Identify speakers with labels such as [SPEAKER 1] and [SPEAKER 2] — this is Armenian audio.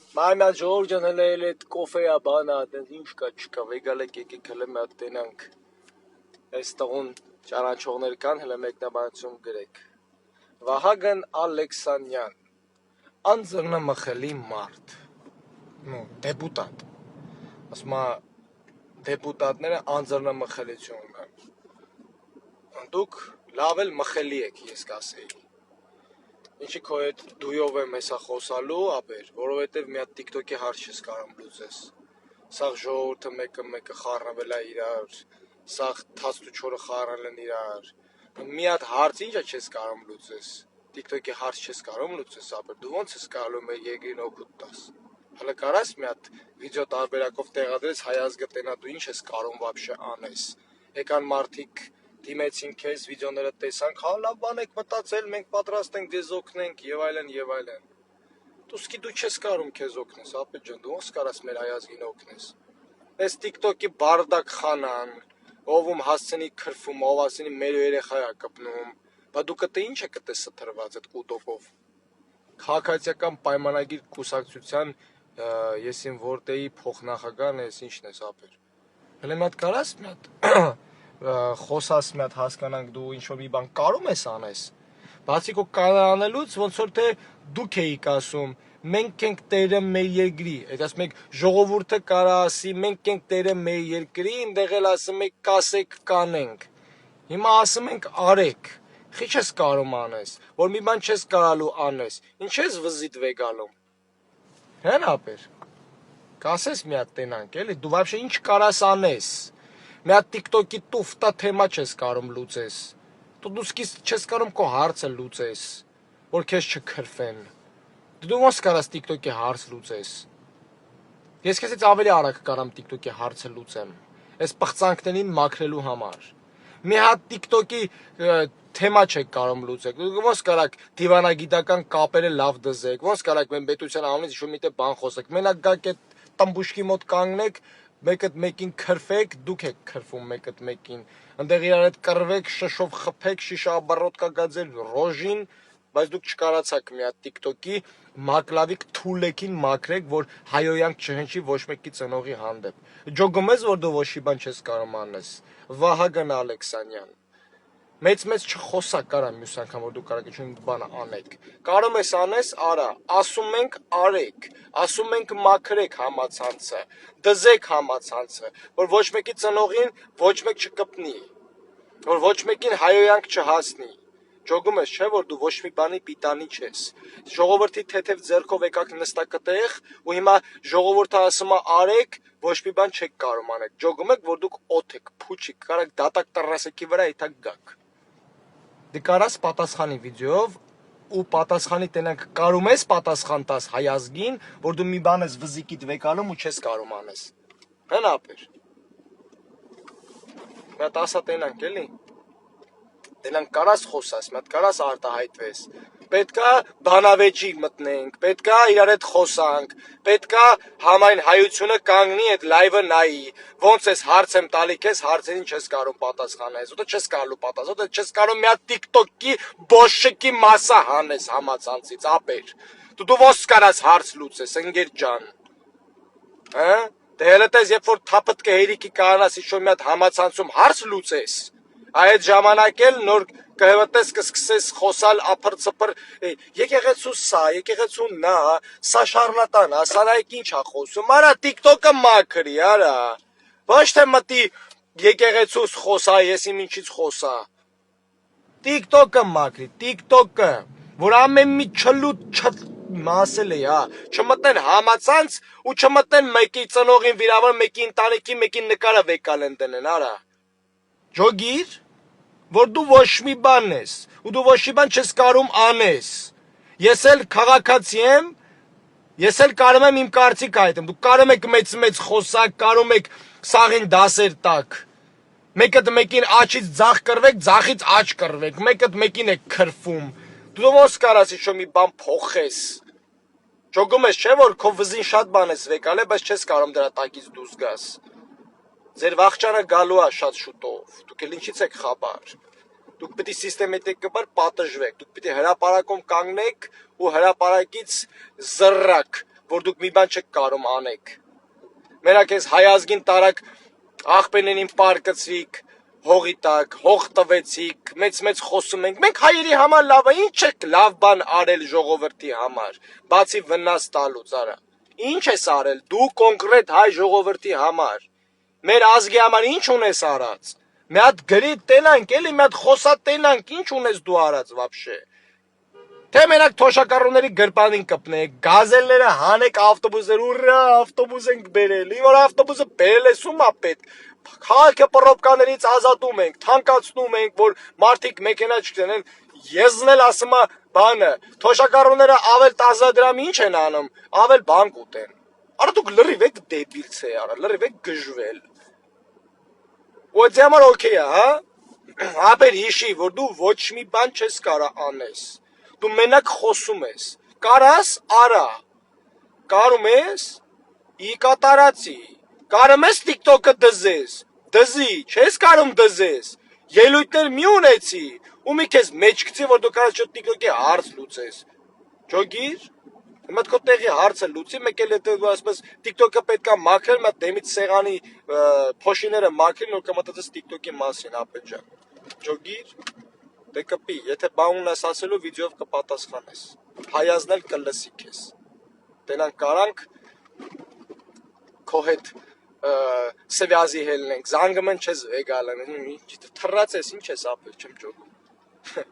[SPEAKER 1] Մայմյա Ժորժան հələ այդ կոֆեյա բանա, այդպես ինչ կա չկա, վեգալեք եկեք հələ մի հատ տենանք։ Այս տղուն ճանաչողներ կան, հələ մեկնաբանություն գրեք։ Վահագն Ալեքսանյան, անձեռնամխելի մարդ, դեպուտատ, ասում է դեպուտատները անձեռնամխելիություն ունեն։ Դուք լավ էլ մխելի եք, ես կասեի։ Ինչի քո այդ դույով եմ հեսա խոսալու, ապեր, որովհետև մի հատ TikTok-ի հարց չես կարող լուծես։ Սաղ ժողովուրդը մեկը խառնվել է իրար, սաղ 14-ը խառնել են իրար։ Մի հատ հարց ինչա չես կարող լուծես։ TikTok-ի հարց չես կարող լուծես, ապեր, դու ոնց ես կարողում մեր երկրին օգուտ տաս։ Հələ կարաս մի հատ վիդեո տարբերակով տեղադրես հայ ազգը տենա դու ինչ ես կարող вообще անես։ Եկան մարդիկ դիմեցին քեզ, վիդեոները տեսանք, հա լավ բան եք մտածել, մենք պատրաստ ենք ձեզ օգնենք եւ այլն եւ այլն։ Դու սկի դու չես կարող քեզ օգնես, ապա ջան, դու ոնց կարաս մեր հայ ազգին օգնես։ Այս TikTok-ի բարդակ խանան, ով հասցնի քրֆում, ով ասենի մեր երեխա է կպնում, բա դու կտե ինչ է կտե սթրված այդ կուտոկով։ Քաղաքացիական պայմանագիր կուսակցության եսին որտեի փոխնախագահն ես ինչն ես ապեր։ Հələ մի հատ կարաս մի հատ խոսաս մի հատ հասկանանք դու ինչ-որ մի բան կարում ես անես, բացի քո կանանելուց ոնց որ թե դուք էիք ասում, մենք ենք տերը մեր երկրի, այդ ասում եք ժողովուրդը կարա ասի, մենք ենք տերը մեր երկրի, այնտեղ էլ ասում եք կասեք կանենք, հիմա ասում ենք արեք, խի չես կարում անես, որ մի բան չես կարալու անես, ինչ ես վզիտ վեգալում, հեն ապեր, կասես մի հատ տենանք էլի, դու вообще ինչ կարաս անես, մի հատ TikTok-ի տուֆտա թեմա չես կարում լուծես, դու սկիզ չես կարում քո հարցը լուծես, որ քեզ չքրֆեն, դու ոնց կարաս TikTok-ի հարց լուծես, ես քեզից ավելի արագ կարամ TikTok-ի հարցը լուծեմ, այս պղծանքներին մաքրելու համար, մի հատ TikTok-ի թեմա չեք կարում լուծեք, դու ոնց կարաք դիվանագիտական կապերը լավ դզեք, ոնց կարաք մեր պետության անունից ինչ-որ միտեղ բան խոսեք, մենակ գաք այդ տմբուշկի մոտ կանգնեք, մեկդ մեկին քրֆեք, դուք եք քրֆում մեկդ մեկին, ընդեղ իրար հետ կռվեք, շշով խփեք, շիշա բառոտկա գա ձեր ռոժին, բայց դուք չկարացաք մի հատ TikTok-ի մակլավիկ թուլեկին մաքրեք, որ հայոյանք չհնչի ոչ մեկի ծնողի հանդեպ։ Ջոգում ես, որ դու ոչ մի բան չես կարող անես։ Վահագն Ալեքսանյան։ Մեծ չխոսա կարա մյուս անգամ որ դու կարող ես ինչ բան անեք։ Կարող ես անես, արա, ասում ենք արեք, ասում ենք մաքրեք համացանցը, դզեք համացանցը, որ ոչ մեկի ծնողին ոչ մեկ չկպնի, որ ոչ մեկին հայոյանք չհասնի։ Ջոգում ես, չէ՞ որ դու ոչ մի բանի պիտանի չես։ Ժողովրդի թեթև ձեռքով եկաք նստակ այդտեղ ու հիմա ժողովուրդը ասում է արեք, ոչ մի բան չեք կարող անել։ Ջոգում եք, որ դուք օդ եք, փուչիկ, կարաք դատակ տրասեկի վրա իթակ գաք։ Դե կարաս պատասխանի վիդեոով ու պատասխանի տենանք կարում ես պատասխան տաս հայ ազգին, որ դու մի բան ես վզիկիդ վեկանում ու չես կարում անես։ Հեն ապեր։ Մի հատ ասա տենանք էլի։ Տենանք կարաս խոսաս, մի հատ կարաս արտահայտվես։ Պետքա բանավեճի մտնենք, պետքա իրար հետ խոսանք, պետքա համայն հայությունը կանգնի այդ լայվը նայի, ոնց ես հարց եմ տալի քեզ, հարցերին չես կարող պատասխանես, ուտը չես կարող պատասխանել, ուտը չես կարող մի հատ TikTok-ի բոշիկի մասա հանես համացանցից, ապեր։ Դու ոնց կարաս հարց լուծես, ընկեր ջան։ Հա? Դե հələ տես երբ որ թափդ կհերիքի կանաս ինչ-որ մի հատ համացանցում հարց լուծես, այդ ժամանակ էլ նոր կհվտես կսկսես խոսալ ափր-ծփր, եկեղեցու սա, եկեղեցու նա, սա շարլատան, սարայք ինչ է խոսում, արա TikTok-ը մաքրի, արա, ոչ թե մտի եկեղեցուս խոսա, ես իմ ինչից խոսա, TikTok-ը մաքրի, TikTok-ը, որ ամեն մի չլուտ մասել է, չմտնեն համացանց ու չմտնեն մեկի ծնողին վիրավոր, մեկի ընտանիքի, մեկի նկարը վեկալ են տնեն, արա, ջոգիր, որ դու ոչ մի բան ես, ու դու ոչ մի բան չես կարում անես, ես էլ քաղաքացի եմ, ես էլ կարում եմ իմ կարծիք հայտեմ, դու կարում եք մեծ խոսակ, կարում եք սաղին դասեր տակ, մեկդ մեկին աչից ձախ կրվեք, ձախից աչ կրվեք, մեկդ մեկին եք քրֆում, դու ոնց կարաս ինչ-որ մի բան փոխես, ջոգում ես, չէ՞ որ քո վզին շատ բան ես վեկալ է, բայց չես կարող դրա տակից դուրս գաս, ձեր վախճանը գալու է շատ շուտով, դուք էլ ինչից եք խաբար, դուք պիտի սիստեմատիկաբար պատժվեք, դուք պիտի հրապարակում կանգնեք ու հրապարակից զռակ, որ դուք մի բան չեք կարող անեք։ Մենակ այս հայազգին տարակ աղբերներին պարկացրիք, հողի տակ, հող տվեցիք, մեծ խոսում ենք։ Մենք հայերի համար լավ է, ինչ եք լավ բան արել ժողովրդի համար, բացի վնաս տալուց, արա։ Ինչ ես արել դու կոնկրետ հայ ժողովրդի համար։ Մեր ազգի համար ինչ ունես արած։ Մի հատ գրի տենանք, էլի մի հատ խոսա տենանք, ինչ ունես դու արած вообще։ Թե մենակ թոշակառուների գրպանին կպնեք, գազելները հանեք ավտոբուսեր, ուրա, ավտոբուս ենք բերել, որ ավտոբուսը բերել ես ումա պետք։ Քաղաքը պռոբկաներից ազատում ենք, թանկացնում ենք, որ մարդիկ մեքենա չգնեն։ Եզն էլ ասում եմ բանը, թոշակառուները ավել 10 դրամ ինչ են անում, ավել բան կուտեն։ Արա դուք լրիվ եք դեբիլցե, արա, լրիվ եք գժվել։ Ու այդ համար օքեյ է, հա։ Ապեր հիշի, որ դու ոչ մի բան չես կարա անես։ Դու մենակ խոսում ես։ Կարաս արա։ Կարում ես ի կատարածի։ Կարում ես TikTok-ը դզես։ Դզի, չես կարում դզես։ Ելույթներ մի ունեցի։ Ու մի քեզ մեջ գցի, որ դու կարաս չէ TikTok-ի հարց լուծես։ Ճոգիր։ Հիմա քո տեղի հարցը լուծի, մեկ էլ դու ասես TikTok-ը պետքա մաքրել, մա դեմից սեղանի փոշիները մաքրել, նոր կմտածես TikTok-ի մասին, ապետ ջան։ Ճոգիր։ Դե կպի, եթե բան ունես ասելու վիդեոով կպատասխանես։ Հայազնել կլսի քեզ։ Տենան կարանք քո հետ սվյազի հելնենք, զանգում են չես վեգալեն, թռած ես, ինչ ես ապել, չեմ ճոգում։